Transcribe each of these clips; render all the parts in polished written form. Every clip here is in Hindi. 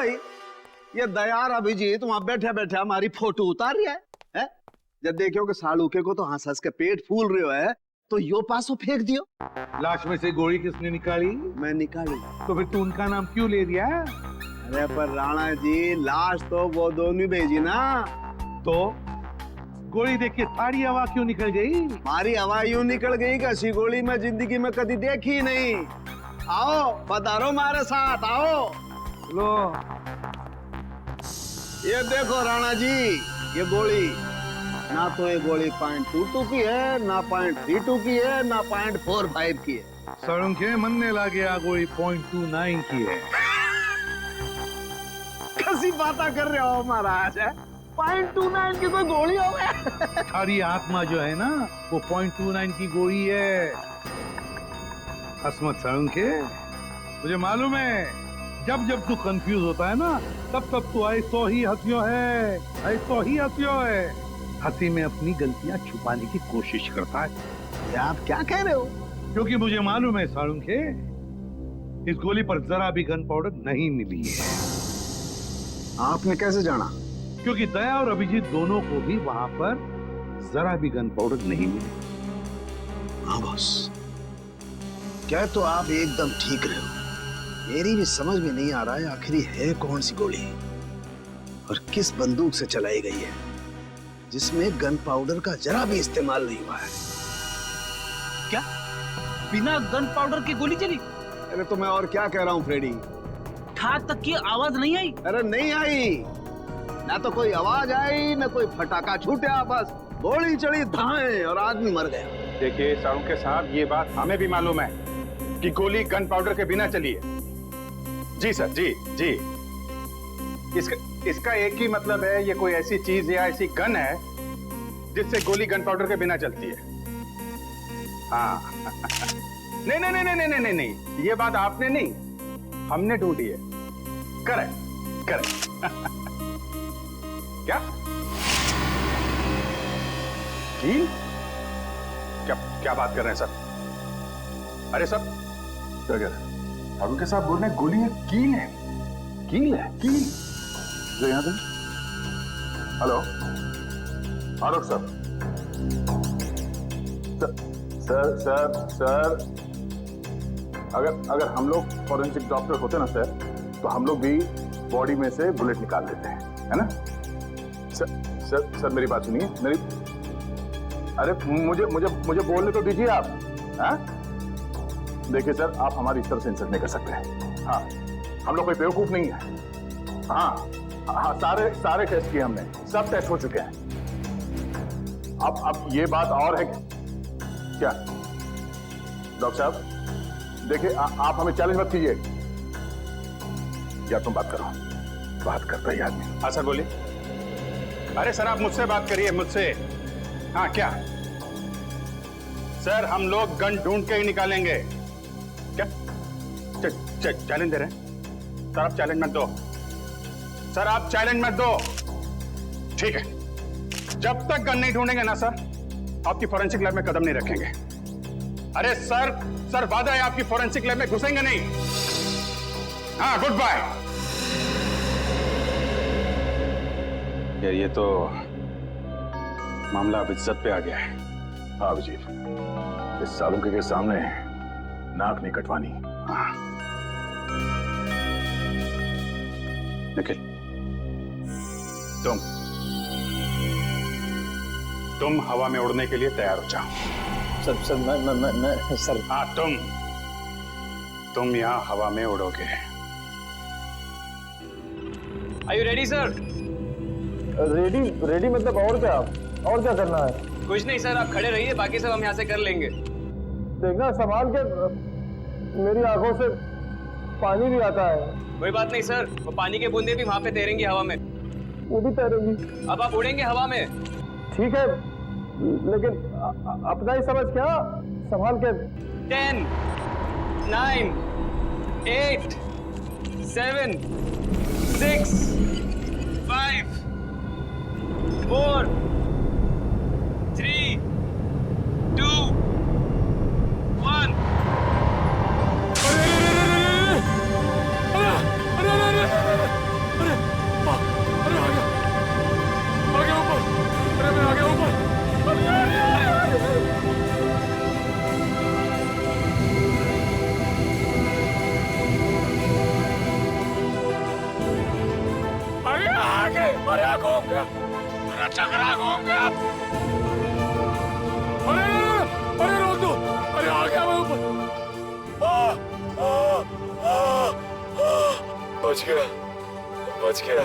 भाई, ये दयार अभिजीत वहां बैठे बैठे हमारी फोटो उतार रहा है? जब देखो कि सालूके को तो हंस हंस के पेट फूल रहे है तो यो पासो फेंक दियो। लाश में से गोली किसने निकाली? मैं निकाली। तो फिर तू उनका नाम क्यों ले दिया? अरे पर राणा जी, लाश तो वो दोनों भेजी ना। तो गोली देख के थारी हवा क्यों निकल गई? हमारी हवा यूं निकल गई कि ऐसी गोली मैं जिंदगी में कभी देखी नहीं। आओ पधारो हमारे साथ, आओ। लो, ये देखो राणा जी, ये गोली ना तो ये गोली .22 की है, ना .32 की है, ना .45 की है। सड़ों के मन ने ला गया गोली .29 की है। कैसी बातें कर रहे हो महाराज? .29 की कोई गोली हो गया? थारी आत्मा जो है ना, वो .29 की गोली है। हसमत सड़ों के, मुझे मालूम है जब जब तू कंफ्यूज होता है ना, तब तब तू ऐसो ही हंसियो है, ऐसो ही हंसियो है। हंसी में अपनी गलतियां छुपाने की कोशिश करता है। ये आप क्या कह रहे हो? क्योंकि मुझे मालूम है सारुण के, इस गोली पर जरा भी गन पाउडर नहीं मिली है। आपने कैसे जाना? क्योंकि दया और अभिजीत दोनों को भी वहां पर जरा भी गन पाउडर नहीं मिली। हाँ बॉस, क्या तो आप एकदम ठीक रहे हो। मेरी भी समझ में नहीं आ रहा है आखिर है कौन सी गोली और किस बंदूक से चलाई गई है जिसमें गन पाउडर का जरा भी इस्तेमाल नहीं हुआ है। क्या बिना गन पाउडर की गोली चली? अरे तो मैं और क्या कह रहा हूँ फ्रेडी। ठाक तक की आवाज नहीं आई? अरे नहीं आई, ना तो कोई आवाज आई, ना कोई फटाका छूटा, बस गोली चढ़ी धाए और आदमी मर गया। देखिए सारुण के साहब, ये बात हमें भी मालूम है कि गोली गन पाउडर के बिना चली है। जी सर, जी जी। इसका एक ही मतलब है, ये कोई ऐसी चीज या ऐसी गन है जिससे गोली गन पाउडर के बिना चलती है। हाँ नहीं नहीं नहीं नहीं नहीं नहीं, ये बात आपने नहीं, हमने ढूंढी है। Correct correct. क्या कील? क्या क्या बात कर रहे हैं सर? अरे सर क्या कह रहे हैं? सारुण के साथ बोल रहे हैं गोली है, कील है। कील है? कील जो यहाँ पे। हेलो आलोक सर। सर सर सर, अगर हम लोग फॉरेंसिक डॉक्टर होते ना सर, तो हम लोग भी बॉडी में से बुलेट निकाल देते हैं, है ना? सर मेरी बात सुनिए। मेरी, अरे मुझे बोलने तो दीजिए आप। हाँ देखिए सर, आप हमारी इस तरह से इंसल्ट नहीं कर सकते हैं। हाँ, हम लोग कोई बेवकूफ नहीं है। हाँ, सारे टेस्ट किए हमने, सब टेस्ट हो चुके हैं। अब ये बात और है क्या डॉक्टर साहब? देखिए आप हमें चैलेंज मत कीजिए। या तुम बात करो। बात करता ही आदमी। हाँ सर बोलिए। अरे सर आप मुझसे बात करिए, मुझसे। हाँ क्या सर, हम लोग गन ढूंढ के ही निकालेंगे। क्या चैलेंज दे रहे हैं? सर आप चैलेंज मत दो, सर आप चैलेंज मत दो। ठीक है, जब तक गन नहीं ढूंढेंगे ना सर, आपकी फोरेंसिक लैब में कदम नहीं रखेंगे। अरे सर वादा है, आपकी फोरेंसिक लैब में घुसेंगे नहीं। हाँ गुड बाय। यार ये तो मामला अब इज्जत पे आ गया है। हाँ अभिजीत, इस सालुके के सामने नाक नहीं कटवानी। हाँ निखिल, तुम हवा में उड़ने के लिए तैयार हो जाओ। सर मैं सर। हाँ तुम यहाँ हवा में उड़ोगे। Are you ready, sir? Ready मतलब और क्या करना है? कुछ नहीं सर, आप खड़े रहिए, बाकी सब हम यहाँ से कर लेंगे। देखना संभाल के, मेरी आंखों से पानी भी आता है। कोई बात नहीं सर, वो पानी के बूंदे भी वहाँ पे तैरेंगी हवा में। वो भी तैरेंगी। अब आप उड़ेंगे हवा में। ठीक है, लेकिन अपना ही समझ क्या, संभाल के। 10, 9, 8, 7, 6, 5, 4, 3, 2, 1। अरे आगो हो गया, अरे चकरा घूम गया, अरे रोक दो, अरे आ गया मैं ऊपर, बच गया, बच गया,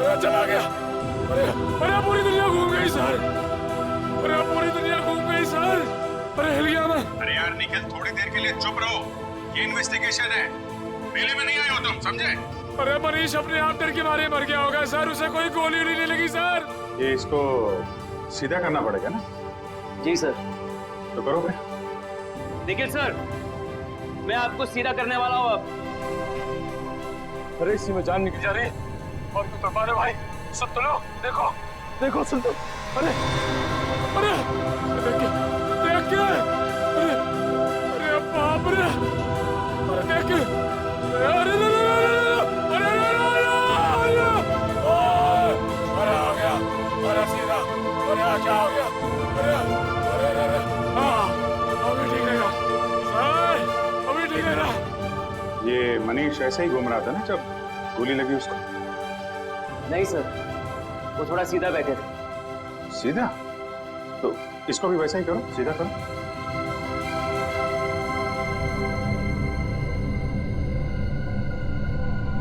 अरे चला गया, अरे पूरी दुनिया घूम गई सर, अरे पूरी दुनिया घूम गई सर, अरे हिल गया मैं। अरे यार निखिल थोड़ी देर के लिए चुप रहो, ये इन्वेस्टिगेशन है, मेले में नहीं आए हो तुम, समझे? अरे मनीष अपने आप डर के मारे मर गया होगा सर, उसे कोई गोली नहीं लगी सर। ये इसको सीधा करना पड़ेगा ना? जी सर। तो करो फिर। निखिल सर, मैं आपको सीधा करने वाला हूँ अब। अरे इसी में जान निकल जा रही है, और तो मारे भाई, सुन तो लो, देखो, देखो सुन तो, अरे, अरे, देख के, अरे, अरे बाप रे, अरे देख के, अरे अरे आ गया, अरे सीधा, अरे क्या हो गया, अरे अभी ठीक रहेगा सर, अभी ठीक रहेगा। ये मनीष ऐसे ही घूम रहा था ना जब गोली लगी उसको? नहीं सर, वो थोड़ा सीधा बैठे थे। सीधा? तो इसको भी वैसा ही करो, सीधा करो।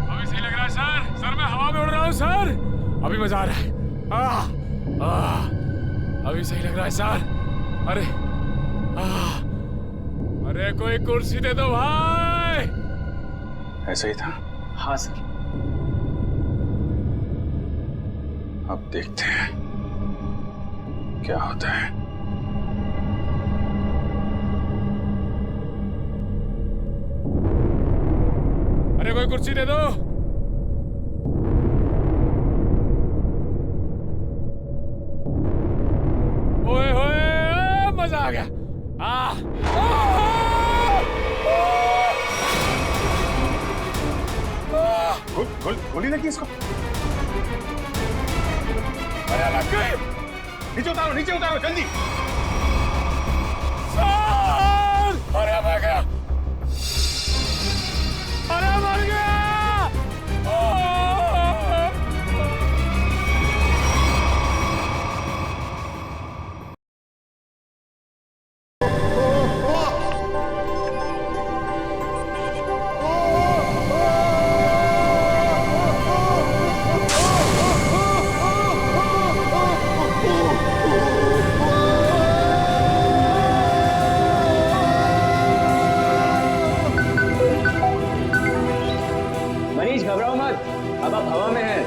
अभी सही लग रहा है सर, सर मैं हवा में उड़ रहा हूँ सर, अभी मजा आ रहा है, अभी सही लग रहा है सर, अरे अरे कोई कुर्सी दे दो भाई। ऐसा ही था? हाँ सर। अब देखते हैं क्या होता है। अरे कोई कुर्सी दे दो। ओए होए मजा आ गया। गोली लगी इसको? अरे लग गई। नीचे उतारो जल्दी। सर! अरे मर गया, अरे मर गया। मनीष घबराओ मत, अब आप हवा में हैं।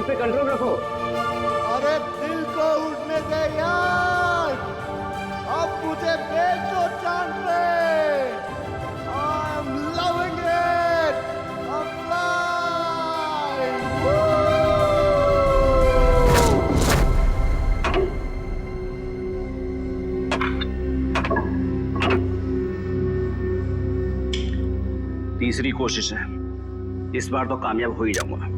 पे कंट्रोल रखो। अरे दिल को उठने दे यार, अब मुझे भेज दो चांद पे। I'm loving it, I'm flying. तीसरी कोशिश है, इस बार तो कामयाब हो ही जाऊंगा।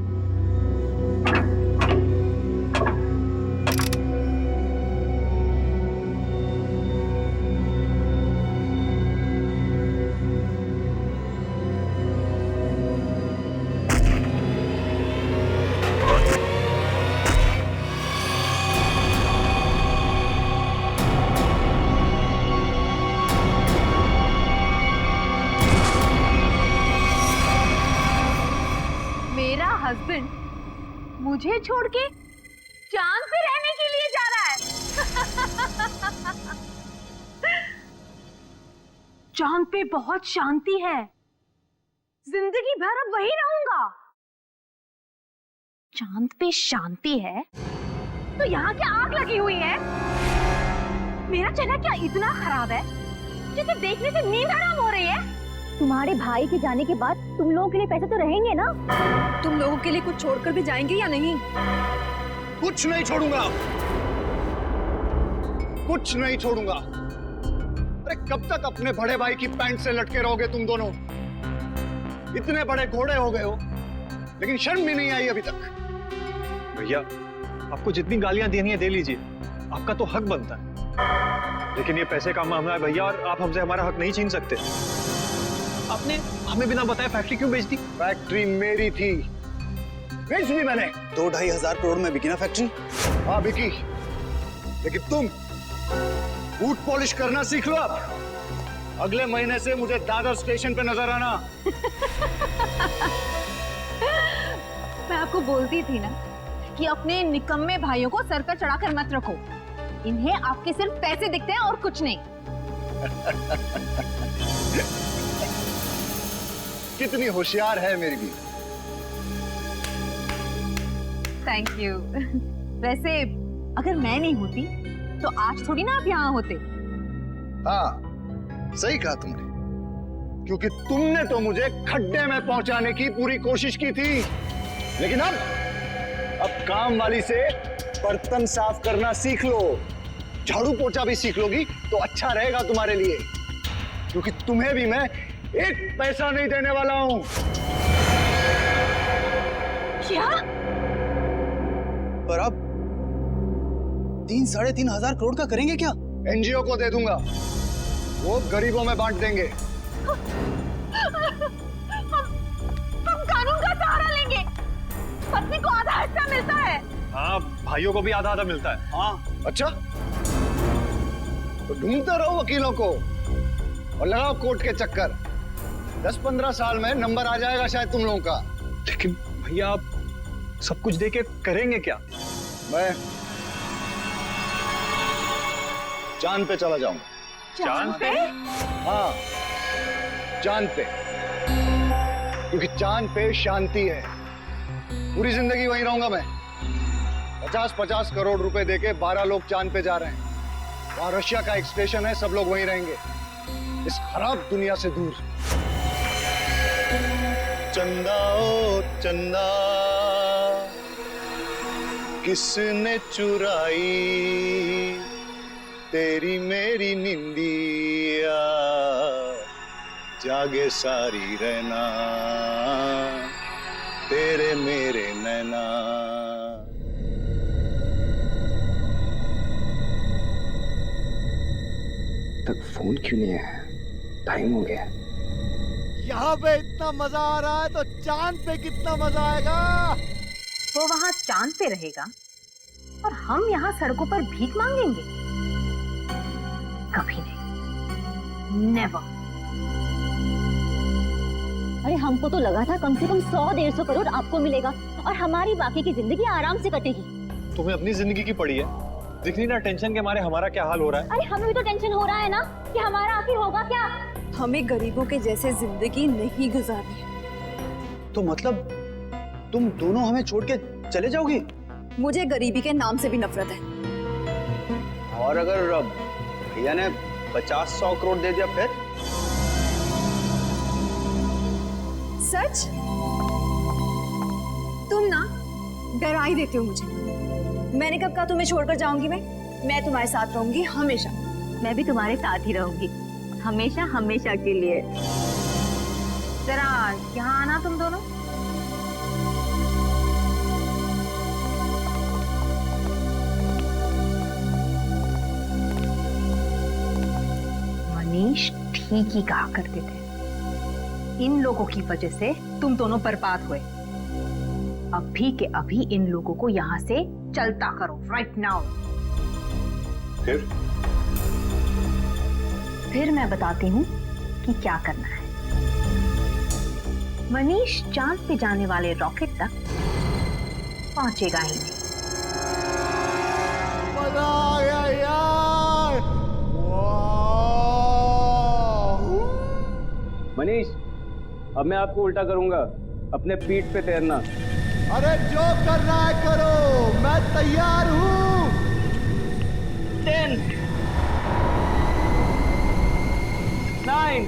मेरा हस्बैंड मुझे छोड़ के चांद पे रहने के लिए जा रहा है। चांद पे बहुत शांति है, जिंदगी भर अब वही रहूंगा। चांद पे शांति है तो यहाँ क्या आग लगी हुई है? मेरा चेहरा क्या इतना खराब है जिसे देखने से नींद हराम हो रही है? तुम्हारे भाई के जाने के बाद तुम लोगों के लिए पैसे तो रहेंगे ना? तुम लोगों के लिए कुछ छोड़कर भी जाएंगे या नहीं? कुछ नहीं छोड़ूंगा, कुछ नहीं छोड़ूंगा। अरे कब तक अपने बड़े भाई की पैंट से लटके रहोगे तुम दोनों? इतने बड़े घोड़े हो गए हो लेकिन शर्म भी नहीं आई अभी तक। भैया आपको जितनी गालियां देनी है दे लीजिए, आपका तो हक बनता है, लेकिन ये पैसे का मामला है भैया और आप हमसे हमारा हक नहीं छीन सकते। आपने हमें बिना बताए फैक्ट्री क्यों बेच दी? फैक्ट्री मेरी थी, बेच दी मैंने। 2-2.5 हजार करोड़ में बिकी ना फैक्ट्री? हाँ बिकी, लेकिन तुम बूट पॉलिश करना सीख लो अब। अगले महीने से मुझे दादर स्टेशन पे नजर आना। मैं आपको बोलती थी ना कि अपने निकम्मे भाइयों को सर पर चढ़ाकर मत रखो। इन्हें आपके सिर्फ पैसे दिखते हैं और कुछ नहीं। कितनी होशियार है मेरी भी। Thank you. वैसे अगर मैं नहीं होती तो आज थोड़ी ना आप यहाँ होते। हाँ सही कहा तुमने, क्योंकि तुमने तो मुझे खड्डे में पहुंचाने की पूरी कोशिश की थी, लेकिन अब काम वाली से बर्तन साफ करना सीख लो, झाड़ू पोछा भी सीख लोगी तो अच्छा रहेगा तुम्हारे लिए, क्योंकि तुम्हें भी मैं एक पैसा नहीं देने वाला हूं। क्या? पर आप 3-3.5 हजार करोड़ का करेंगे क्या? एनजीओ को दे दूंगा, वो गरीबों में बांट देंगे। हम कानून का सहारा लेंगे। पत्नी को आधा हिस्सा मिलता है। हाँ भाइयों को भी आधा आधा मिलता है। हाँ अच्छा, तो ढूंढते रहो वकीलों को और लगाओ कोर्ट के चक्कर। 10-15 साल में नंबर आ जाएगा शायद तुम लोगों का। लेकिन भैया आप सब कुछ देके करेंगे क्या? मैं चांद पे चला जाऊंगा। चांद पे? हाँ चांद पे, क्योंकि चांद पे शांति है। पूरी जिंदगी वहीं रहूंगा मैं। 50-50 करोड़ रुपए देके 12 लोग चांद पे जा रहे हैं। वहां रशिया का एक स्टेशन है, सब लोग वहीं रहेंगे, इस खराब दुनिया से दूर। चंदा ओ चंदा किसने चुराई तेरी मेरी निंदिया, जागे सारी रहना तेरे मेरे नैना। तक फोन क्यों नहीं आया? टाइम हो गया। यहाँ पे इतना मजा आ रहा है तो चांद पे कितना मजा आएगा। वो वहाँ चांद पे रहेगा और हम यहाँ सड़कों पर भीख मांगेंगे? कभी नहीं, नेवर। अरे हमको तो लगा था कम से कम 100-150 करोड़ आपको मिलेगा और हमारी बाकी की जिंदगी आराम से कटेगी। तुम्हें अपनी जिंदगी की पड़ी है, दिख नहीं ना टेंशन के मारे हमारा क्या हाल हो रहा है। अरे हमें भी तो टेंशन हो रहा है ना कि हमारा आखिर होगा क्या। हमें गरीबों के जैसे जिंदगी नहीं गुजारनी। तो मतलब तुम दोनों हमें छोड़ के चले जाओगी? मुझे गरीबी के नाम से भी नफरत है। और अगर भैया ने 50-100 करोड़ दे दिया फिर? सच? तुम ना डरा ही देते हो मुझे। मैंने कब कहा तुम्हें छोड़कर जाऊंगी? मैं तुम्हारे साथ रहूंगी हमेशा। मैं भी तुम्हारे साथ ही रहूंगी, हमेशा हमेशा के लिए। जरा यहाँ आना तुम दोनों। मनीष ठीक ही कहा करते थे, इन लोगों की वजह से तुम दोनों बर्बाद हुए। अभी के अभी इन लोगों को यहाँ से चलता करो, राइट नाउ। फिर मैं बताती हूँ कि क्या करना है। मनीष चांद पे जाने वाले रॉकेट तक पहुंचेगा ही नहीं। मजा आ गया यार। मनीष अब मैं आपको उल्टा करूंगा, अपने पीठ पे तैरना। अरे जो करना है करो, मैं तैयार हूँ। 10 9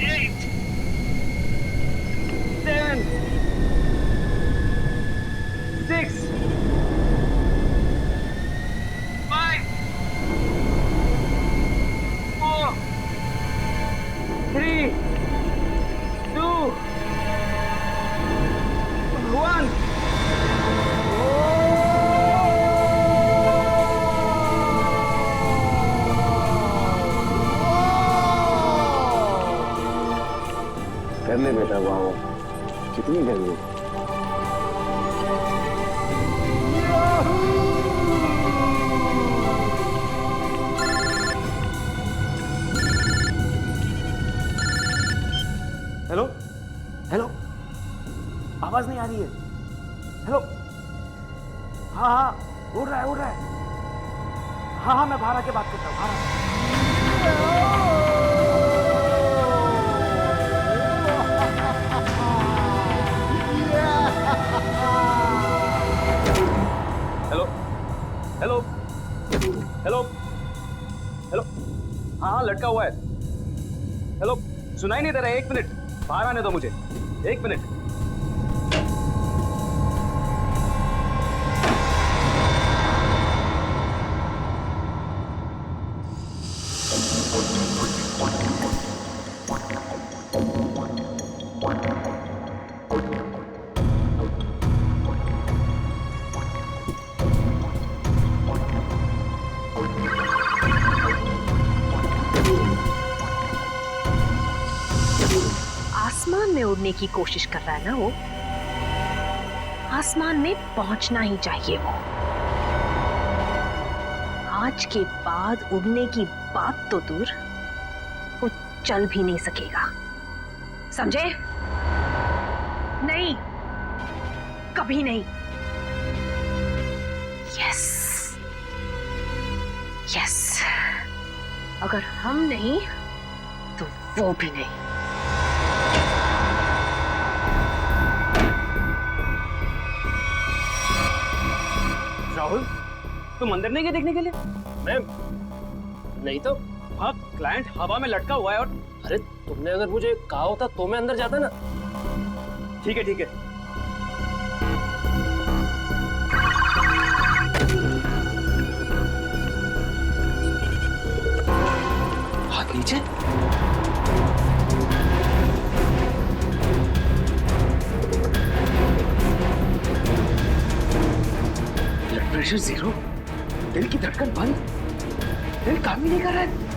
8 7 6 5 4 3 2 1। कर ले बेटा, वाह कितनी गर्मी। हेलो हेलो, आवाज नहीं आ रही है। हेलो, हाँ हाँ, उड़ रहा है उड़ रहा है। हाँ हाँ, मैं बाहर आके बात करता हूँ। हेलो हेलो हेलो हेलो, हाँ हाँ, लटका हुआ है। हेलो, सुनाई नहीं दे रहा है। 1 मिनट, बाहर आने दो मुझे। 1 मिनट। आसमान में उड़ने की कोशिश कर रहा है ना वो। आसमान में पहुंचना ही चाहिए वो। आज के बाद उड़ने की बात तो दूर, वो चल भी नहीं सकेगा, समझे? नहीं, कभी नहीं। यस यस, अगर हम नहीं तो वो भी नहीं। राहुल, तुम अंदर नहीं गए देखने के लिए? मैं नहीं तो। हाँ, क्लाइंट हवा में लटका हुआ है। और अरे तुमने अगर मुझे कहा होता तो मैं अंदर जाता ना। ठीक है ठीक है। हाथ नीचे। ब्लड प्रेशर 0, दिल की धड़कन बंद, दिल काम ही नहीं कर रहा है।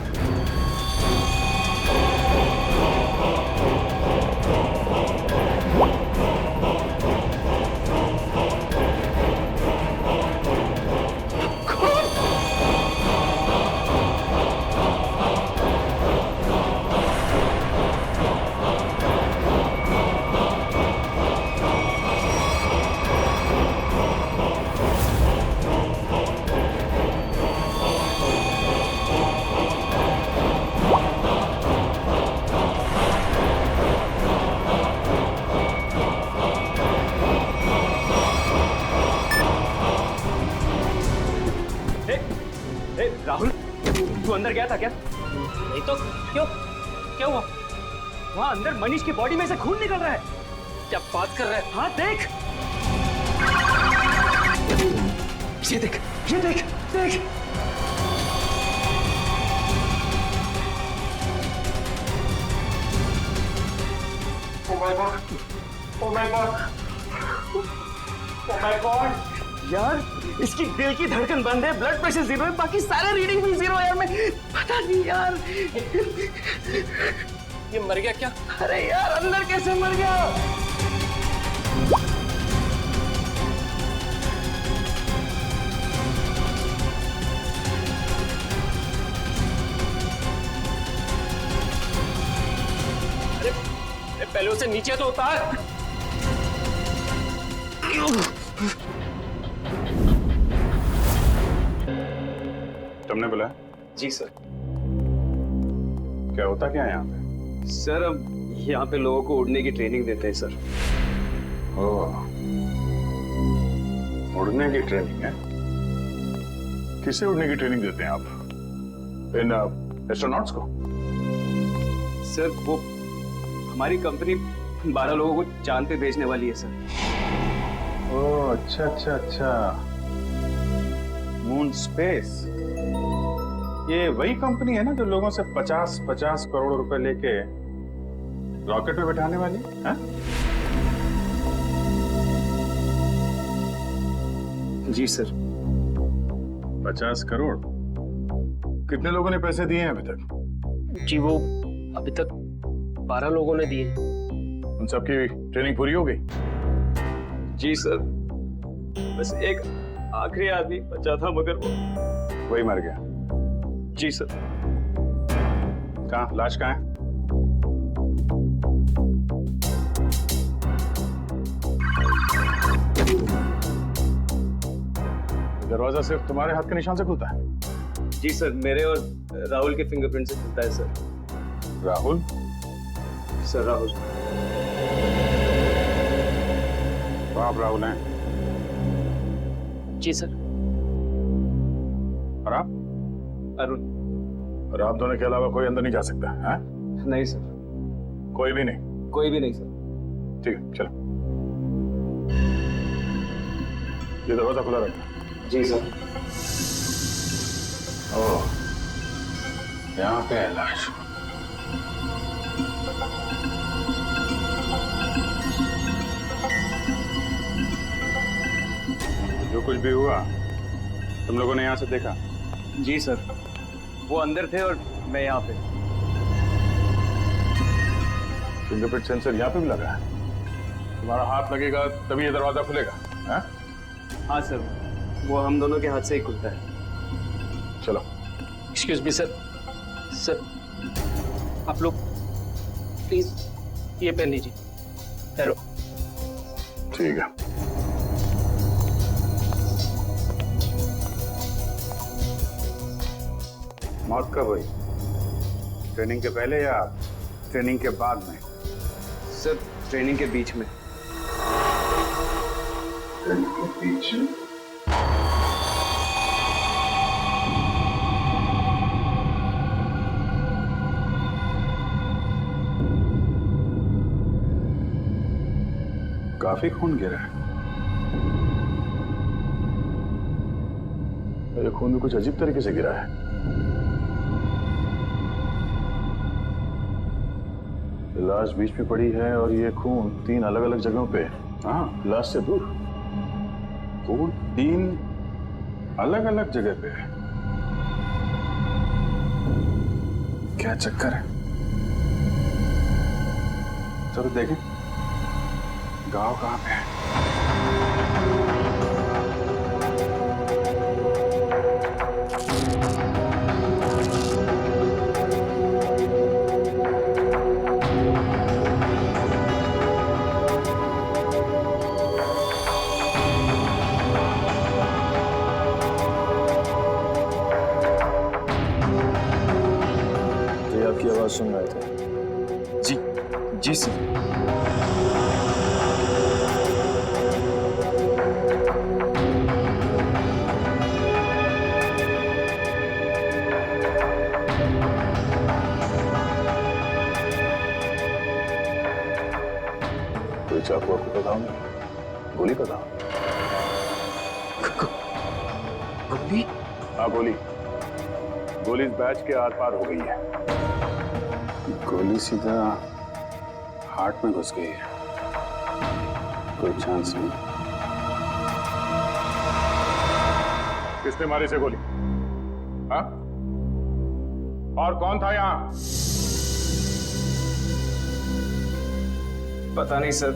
राहुल, तू अंदर गया था क्या? नहीं तो। क्यों, क्या हुआ? वहां अंदर मनीष की बॉडी में से खून निकल रहा है। क्या बात कर रहा है? हाँ देख, ये देख, ये देख, देख। Oh my God! Oh my God! Oh my God! यार इसकी दिल की धड़कन बंद है, ब्लड प्रेशर 0 है, बाकी सारे रीडिंग भी 0 है। यार मैं पता नहीं यार, ये मर गया क्या? अरे यार अंदर कैसे मर गया? अरे पहले उसे नीचे तो उतार। तुमने बुलाया? जी सर। क्या होता क्या है यहाँ पे? सर हम यहाँ पे लोगों को उड़ने की ट्रेनिंग देते हैं सर। ओह, उड़ने की ट्रेनिंग है? किसे उड़ने की ट्रेनिंग देते हैं आप? इन एस्ट्रोनॉट्स को? सर वो हमारी कंपनी 12 लोगों को चांद पे भेजने वाली है सर। ओह अच्छा अच्छा अच्छा, मून स्पेस। ये वही कंपनी है ना जो लोगों से 50-50 करोड़ रुपए लेके रॉकेट में बैठाने वाली है? जी सर। 50 करोड़? कितने लोगों ने पैसे दिए हैं अभी तक? जी वो अभी तक 12 लोगों ने दिए। उन सबकी ट्रेनिंग पूरी हो गई? जी सर, बस एक आखिरी आदमी बचा था मगर वो वही मर गया। जी सर। कहाँ, लाश कहाँ है? दरवाजा सिर्फ तुम्हारे हाथ के निशान से खुलता है? जी सर, मेरे और राहुल के फिंगरप्रिंट से खुलता है सर। राहुल? सर राहुल। तो आप राहुल हैं? जी सर। और आप? अरुण। और आप दोनों के अलावा कोई अंदर नहीं जा सकता है? नहीं सर। कोई भी नहीं? कोई भी नहीं सर। ठीक है, चलो। ये दरवाजा खुला रखना। जी सर। ओह, यहाँ पे है लाश। जो कुछ भी हुआ तुम लोगों ने यहाँ से देखा? जी सर, वो अंदर थे और मैं यहाँ पे। फिंगरप्रिंट सेंसर यहाँ पे भी लगा है? तुम्हारा हाथ लगेगा तभी ये दरवाजा खुलेगा? है? हाँ सर, वो हम दोनों के हाथ से ही खुलता है। चलो। Excuse me sir. सर आप लोग प्लीज ये पहन लीजिए। हेलो। ठीक है। मौत कब हुई? ट्रेनिंग के पहले या ट्रेनिंग के बाद में? सर ट्रेनिंग के बीच में। ट्रेनिंग के बीच में? काफी खून गिरा है। ये खून भी कुछ अजीब तरीके से गिरा है। लाश बीच में पड़ी है और ये खून 3 अलग अलग जगहों पे। हाँ, लाश से दूर खून 3 अलग अलग जगह पे है। क्या चक्कर है? चलो देखें गांव कहाँ पे है। तो आपकी आवाज सुन रहे थे? जी जी सर। चाकू आपको पता होगा? गोली पता? गोली? हाँ गोली। गोली इस बैच के आर पार हो गई है। गोली सीधा हार्ट में घुस गई है। कोई चांस नहीं। किसने मारी से गोली? हाँ? और कौन था यहाँ? पता नहीं सर,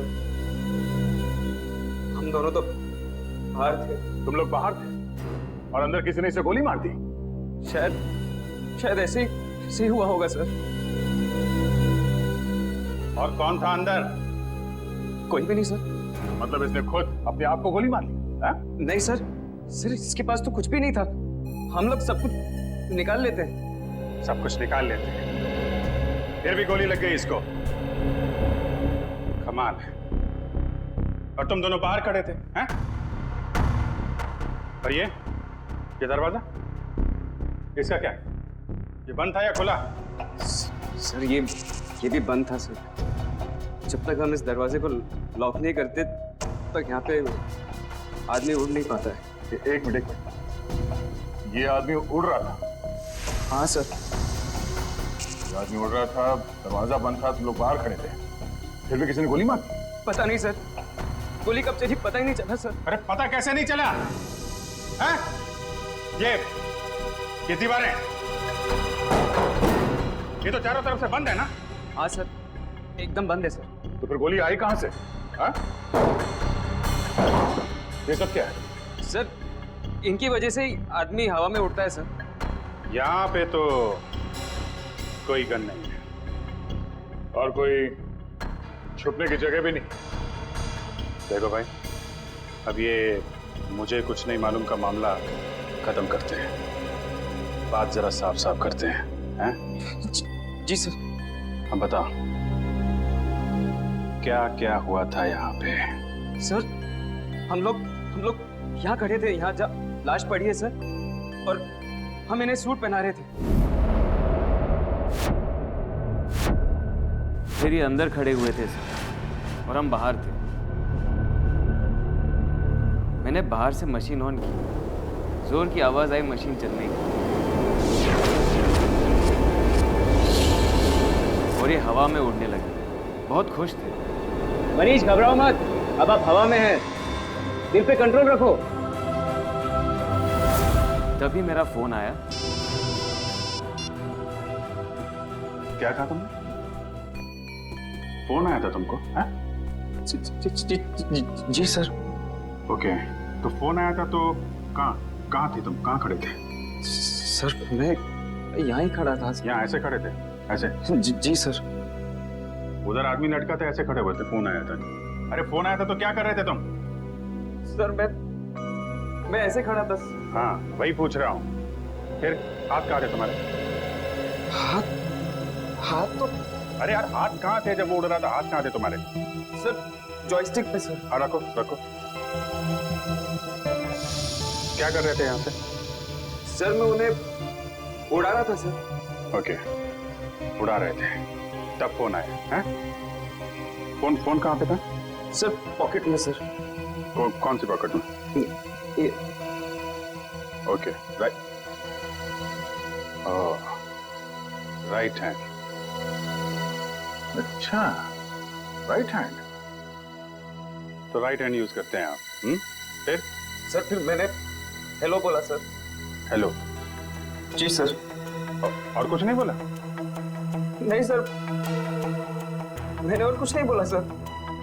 हम दोनों तो बाहर थे। तुम लोग बाहर थे और अंदर किसी ने इसे गोली मार दी? शायद ऐसे ही हुआ होगा सर। और कौन था अंदर? कोई भी नहीं सर। मतलब इसने खुद अपने आप को गोली मार ली? नहीं सर, इसके पास तो कुछ भी नहीं था। हम लोग सब कुछ निकाल लेते हैं। सब कुछ निकाल लेते हैं? फिर भी गोली लग गई इसको। कमाल है। और तुम दोनों बाहर खड़े थे, हैं? और ये दरवाजा इसका क्या है? ये बंद था या खुला? सर ये भी बंद था सर। जब तक हम इस दरवाजे को लॉक नहीं करते तब तक यहाँ पे आदमी उड़ नहीं पाता है। एक मिनट, ये आदमी उड़ रहा था? हाँ सर। ये आदमी उड़ रहा था, दरवाजा बंद था, तुम लोग बाहर खड़े थे, फिर भी किसी ने गोली मारी? पता नहीं सर, गोली कब चली पता ही नहीं चला सर। अरे पता कैसे नहीं चला? हैं? ये दीवारें, ये तो चारों तरफ से बंद है ना? हाँ सर, एकदम बंद है सर। तो फिर गोली आई कहां से? हाँ? ये सब क्या है? सर इनकी वजह से ही आदमी हवा में उड़ता है सर। यहाँ पे तो कोई गन नहीं है और कोई छुपने की जगह भी नहीं। देखो भाई, अब ये मुझे कुछ नहीं मालूम का मामला खत्म करते हैं, बात जरा साफ साफ करते हैं, जी सर। अब बताओ क्या क्या हुआ था यहाँ पे? सर हम लोग यहाँ खड़े थे, यहाँ लाश पड़ी है सर, और हम इन्हें सूट पहना रहे थे। फिर ये अंदर खड़े हुए थे सर और हम बाहर थे। मैंने बाहर से मशीन ऑन की, जोर की आवाज आई मशीन चलने की, और ये हवा में उड़ने लगे। बहुत खुश थे। मनीष घबराओ मत, अब आप हवा में हैं, दिल पे कंट्रोल रखो। तभी मेरा फोन आया। क्या कहा तुमने? फोन आया था तुमको? जी सर। ओके, तो फोन आया था तो कहाँ थे तुम? कहाँ खड़े थे? सर मैं यहाँ ही खड़ा था। यहाँ ऐसे खड़े थे? ऐसे? जी सर। उधर आदमी लटका था, ऐसे खड़े हुए थे, फोन आया था। अरे फोन आया था तो क्या कर रहे थे तुम? सर मैं ऐसे खड़ा था। हाँ वही पूछ रहा हूँ। फिर हाथ कहाँ थे तुम्हारे? हाथ तो, अरे यार हाथ कहाँ थे जब वो उड़ रहा था? हाथ कहाँ थे तुम्हारे? सर जॉयस्टिक पे सर। हाँ रखो। क्या कर रहे थे यहाँ पे? सर मैं उन्हें उड़ा रहा था सर। ओके, उड़ा रहे थे, तब फोन आया है? फोन कहाँ पे था? सर पॉकेट में सर। कौन सी पॉकेट में? ये। Okay, right hand. अच्छा, राइट हैंड, तो राइट हैंड यूज करते हैं आप? फिर? सर फिर मैंने हेलो बोला सर। हेलो? जी सर। और कुछ नहीं बोला? नहीं सर, मैंने और कुछ नहीं बोला सर।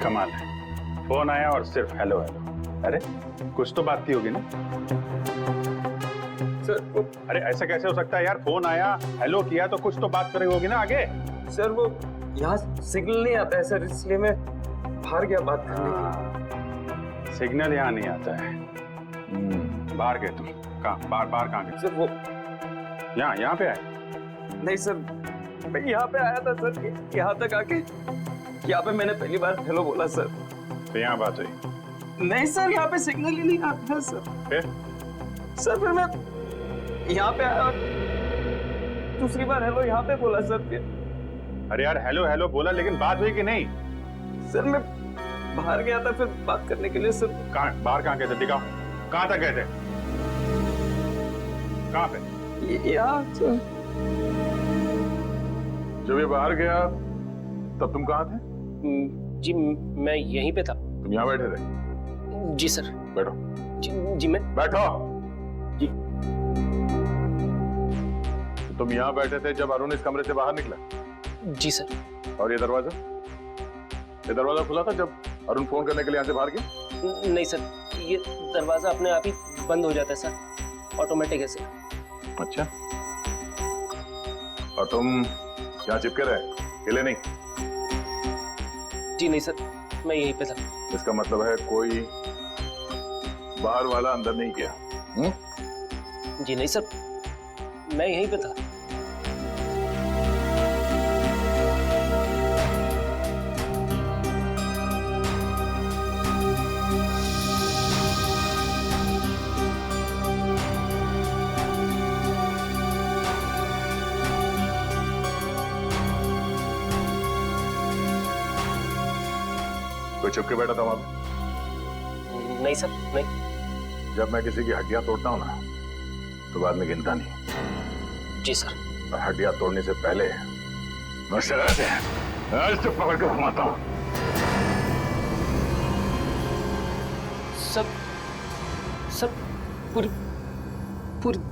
कमाल है, फोन आया और सिर्फ हेलो हेलो। अरे कुछ तो बात की होगी ना सर? अरे ऐसा कैसे हो सकता है यार? फोन आया, हेलो किया, तो कुछ तो बात करी होगी ना आगे। सर वो यहाँ सिग्नल नहीं आता है सर, इसलिए मैं बाहर गया बात करने की। सिग्नल यहाँ नहीं आता है? बाहर गए तुम? कहाँ बाहर कहाँ गए? सर वो यहाँ पे आए? नहीं सर, मैं यहाँ पे आया था सर, यहाँ तक आके यहाँ पे मैंने पहली बार हेलो बोला सर। तो यहाँ बात हुई? नहीं सर, यहाँ पे सिग्नल ही नहीं आता है सर। फिर? सर फिर मैं यहाँ पे आया और दूसरी बार हेलो यहाँ पे बोला सर। फिर अरे यार हेलो हेलो बोला, लेकिन बात हुई कि नहीं? सर मैं बाहर गया था फिर बात करने के लिए सर। बाहर कहाँ गए थे? दिखाओ, कहाँ तक गए थे? कहाँ पे? यहाँ सर। जब ये बाहर गया तब तुम कहाँ थे? जी मैं यहीं पे था। तुम यहाँ बैठे थे? जी सर। बैठो। जी मैं बैठो। जी। तो तुम यहाँ बैठे थे जब अरुण इस कमरे से बाहर निकला? जी सर। और ये दरवाजा खुला था जब अरुण फोन करने के लिए यहाँ से बाहर गया? नहीं सर, ये दरवाजा अपने आप ही बंद हो जाता है सर, ऑटोमेटिक है सर। अच्छा, और तुम यहाँ चिपके रहे, हिले नहीं? जी नहीं सर, मैं यहीं पे था। इसका मतलब है कोई बाहर वाला अंदर नहीं गया? जी नहीं सर, मैं यहीं पे था। कोई छुप के बैठा था वहां पे? नहीं सर, नहीं। जब मैं किसी की हड्डियां तोड़ता हूँ ना, तो बाद में गिनता नहीं। जी सर। और हड्डियां तोड़ने से पहले मैं शराब से पकड़ कर घुमाता हूँ। सर पूरी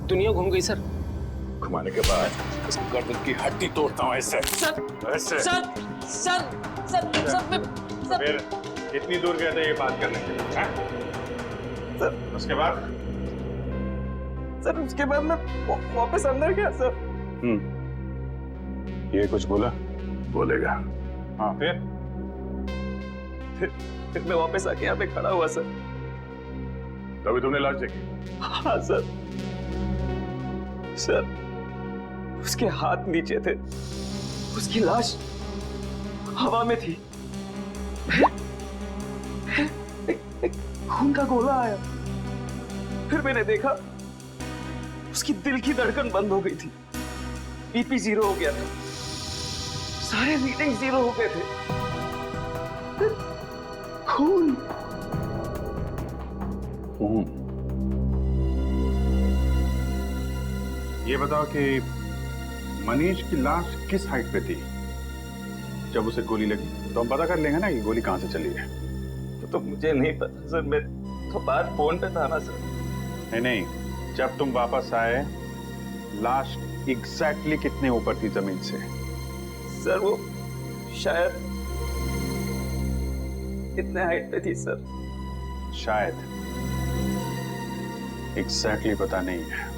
दुनिया घूम गई सर। घुमाने के बाद उसकी गर्दन की हड्डी तोड़ता हूँ ऐसे। सर ऐसे। सर सर सर सर फिर कितनी दूर गए थे ये बात करने के लिए? सर उसके बाद मैं वापस अंदर गया सर। ये कुछ बोला? बोलेगा। हाँ फिर मैं वापस आके यहाँ पे खड़ा हुआ सर। तभी तुमने लाश देखी? हाँ सर। उसके हाथ नीचे थे, उसकी लाश हवा में थी। एक खून का गोला आया, फिर मैंने देखा उसकी दिल की धड़कन बंद हो गई थी, बीपी 0 हो गया था, सारे रीडिंग 0 हो गए थे। खून। ये बताओ कि मनीष की लाश किस हाइट पे थी जब उसे गोली लगी? तो हम पता कर लेंगे ना कि गोली कहां से चली है। तो मुझे नहीं पता सर, मैं तो बात फोन पे था ना सर। नहीं, जब तुम वापस आए लाश एग्जैक्टली कितने ऊपर थी जमीन से? सर वो शायद इतने हाइट पे थी सर। शायद, एग्जैक्टली पता नहीं है।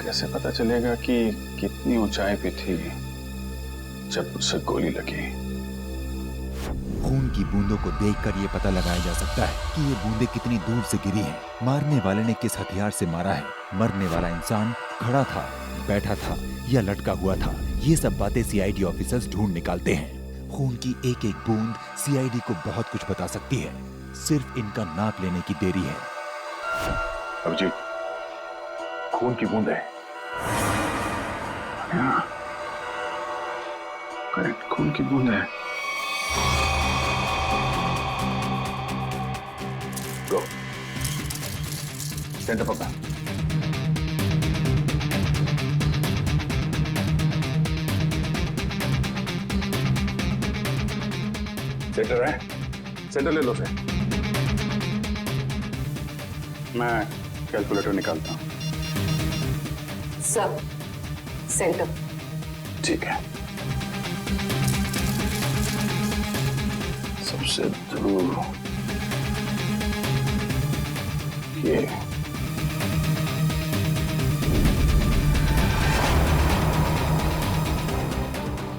कैसे पता चलेगा कि कितनी ऊंचाई पे थी जब उसे गोली लगी? खून की बूंदों को देखकर यह पता लगाया जा सकता है कि ये बूंदें कितनी दूर से गिरी हैं, मारने वाले ने किस हथियार से मारा है, मरने वाला इंसान खड़ा था, बैठा था या लटका हुआ था। ये सब बातें सीआईडी ऑफिसर्स ढूंढ निकालते हैं। खून की एक एक बूंद सीआईडी को बहुत कुछ बता सकती है, सिर्फ इनका नाप लेने की देरी है। अभिजीत, खून की बूंद है। करेक्ट, खून की बूंद है। गो सेंटर पकड़ा। सेंटर है, सेंटर ले लो से। मैं कैलकुलेटर निकालता हूं। Sub centre. ठीक है। सबसे दूर ये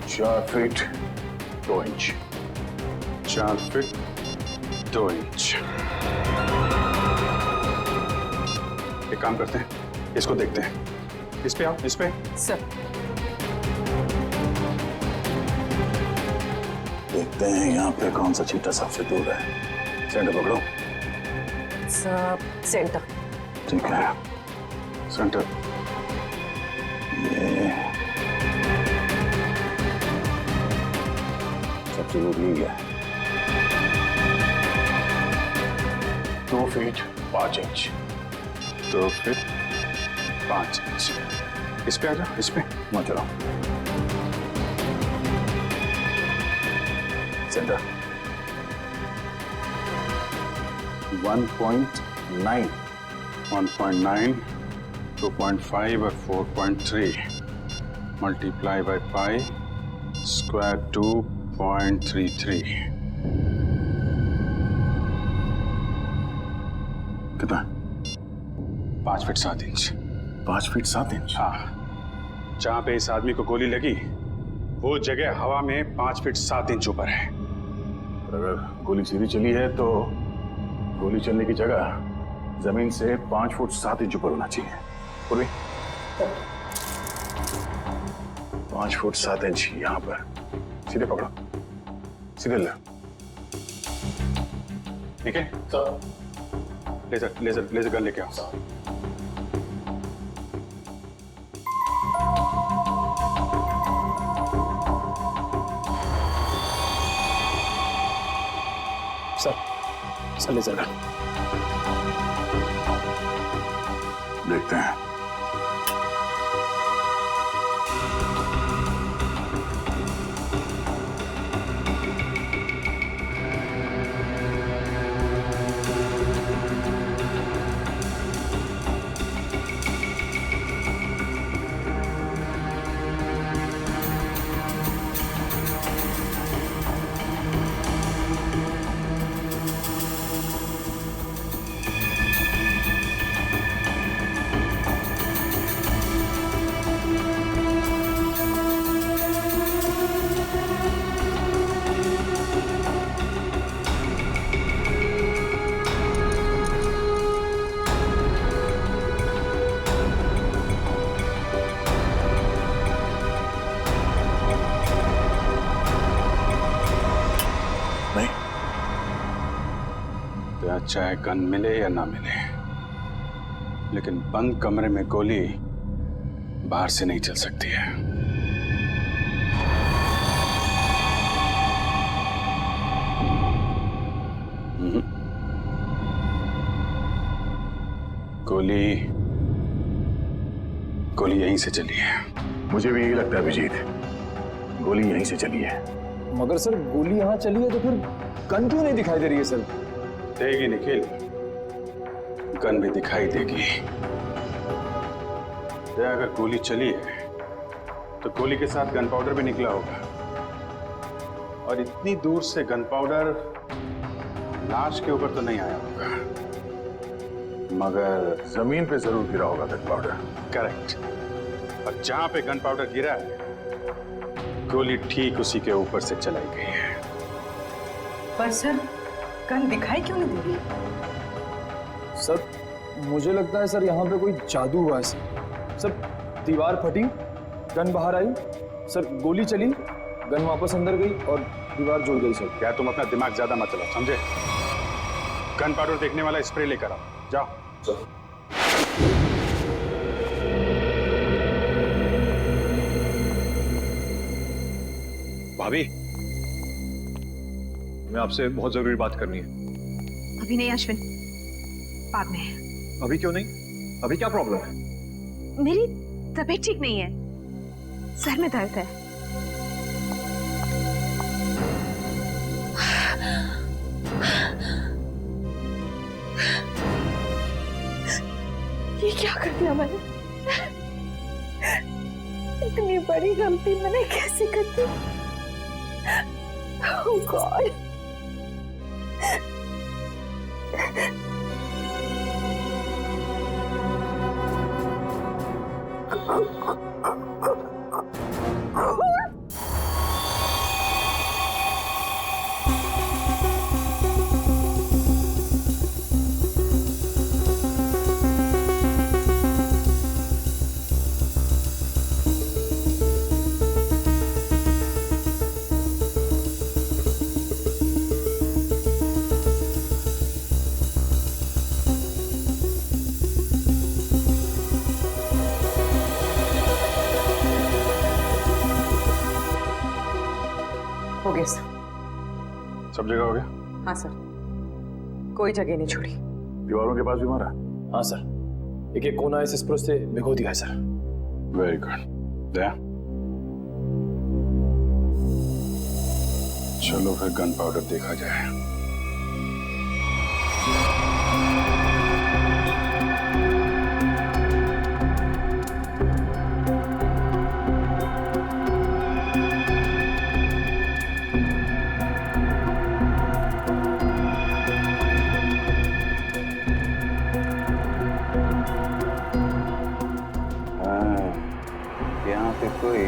4 फीट 2 इंच। 4 feet 2 inch. एक काम करते हैं, इसको देखते हैं। इस पे आओ, इस पे। सर देखते हैं यहाँ पे कौन सा चीटा सबसे दूर है। सेंटर पकड़ो। Sub centre. ठीक है, सेंटर। ये सबसे दूर यही है। 2 फीट 5 इंच। 2 feet 5 inch. इस पे आ जाओ, इस पे। वहां चलो। सेंटर 1.9 1.9 2.5 और 4.3 मल्टीप्लाई बाय पाई स्क्वायर 2.33। कितना? 5 फीट 7 इंच। 5 feet 7 inch. हाँ, जहां पे इस आदमी को गोली लगी वो जगह हवा में 5 फीट 7 इंच ऊपर है। अगर गोली सीधी चली है तो गोली चलने की जगह जमीन से 5 फुट 7 इंच ऊपर होना चाहिए। पूरी 5 फुट 7 इंच यहां पर। सीधे पकड़ो, सीधे ले। ठीक है, लेजर लेजर लेजर गन लेके आओ। सर ले चल। देखते हैं। चाहे गन मिले या ना मिले, लेकिन बंद कमरे में गोली बाहर से नहीं चल सकती है। गोली यहीं से चली है। मुझे भी यही लगता है अभिजीत, गोली यहीं से चली है। मगर सर गोली यहाँ चली है तो फिर गन क्यों नहीं दिखाई दे रही है सर? देगी निखिल, गन भी दिखाई देगी। अगर गोली चली है तो गोली के साथ गन पाउडर भी निकला होगा, और इतनी दूर से गन पाउडर लाश के ऊपर तो नहीं आया होगा, मगर जमीन पे जरूर गिरा होगा गन पाउडर। करेक्ट। और जहां पे गन पाउडर गिरा है, गोली ठीक उसी के ऊपर से चलाई गई है। पर सर गन दिखाई क्यों नहीं दे रही? सर मुझे लगता है सर यहाँ पे कोई जादू हुआ है सर। दीवार फटी, गन बाहर आई, सर गोली चली, गन वापस अंदर गई और दीवार जुड़ गई। सर क्या तुम अपना दिमाग ज्यादा मत चलाओ, समझे? गन पाउडर देखने वाला स्प्रे लेकर आओ, जाओ। भाभी, मैं आपसे बहुत जरूरी बात करनी है। अभी नहीं अश्विन, बाद में। अभी क्यों नहीं? अभी क्या प्रॉब्लम है? मेरी तबीयत ठीक नहीं है, सर में दर्द है। ये क्या कर दिया मैंने? इतनी बड़ी गलती मैंने कैसे कर दी? Oh God! हो गया सर। सब जगह हो गया? हाँ सर, कोई जगह नहीं छोड़ी। दीवारों के पास भी मारा? हाँ सर, एक एक कोना इस स्प्रे से भिगो दिया है सर। Very good. दया, चलो फिर गन पाउडर देखा जाए। यहाँ पे कोई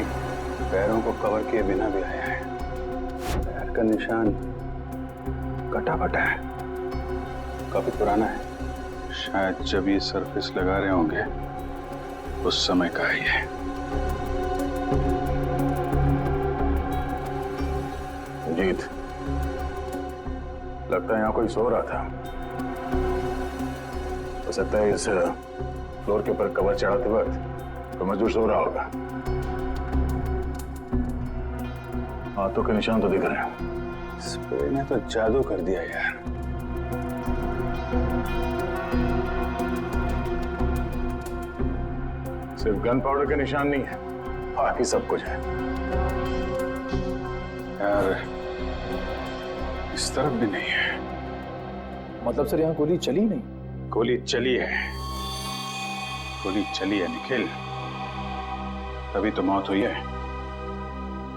पैरों को कवर किए बिना भी आया है। पैर का निशान कटा फटा है, काफी पुराना है। शायद जब ये सरफेस लगा रहे होंगे उस समय का ही है। जीत, लगता है यहाँ कोई सो रहा था। हो सकता है इस फ्लोर के ऊपर कवर चढ़ाते वक्त तो मजदूर सो रहा होगा। हाथों के निशान तो दिख रहे हैं, स्प्रे ने तो जादू कर दिया यार। सिर्फ गन पाउडर के निशान नहीं है, बाकी सब कुछ है यार। इस तरफ भी नहीं है। मतलब सर यहाँ गोली चली नहीं? गोली चली है, गोली चली है निखिल, तभी तो मौत हुई है।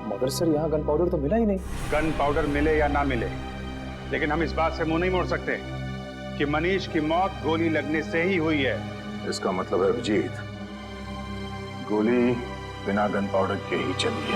मगर सर यहाँ गन पाउडर तो मिला ही नहीं। गन पाउडर मिले या ना मिले, लेकिन हम इस बात से मुंह नहीं मोड़ सकते कि मनीष की मौत गोली लगने से ही हुई है। इसका मतलब है अभिजीत, गोली बिना गन पाउडर के ही चली है।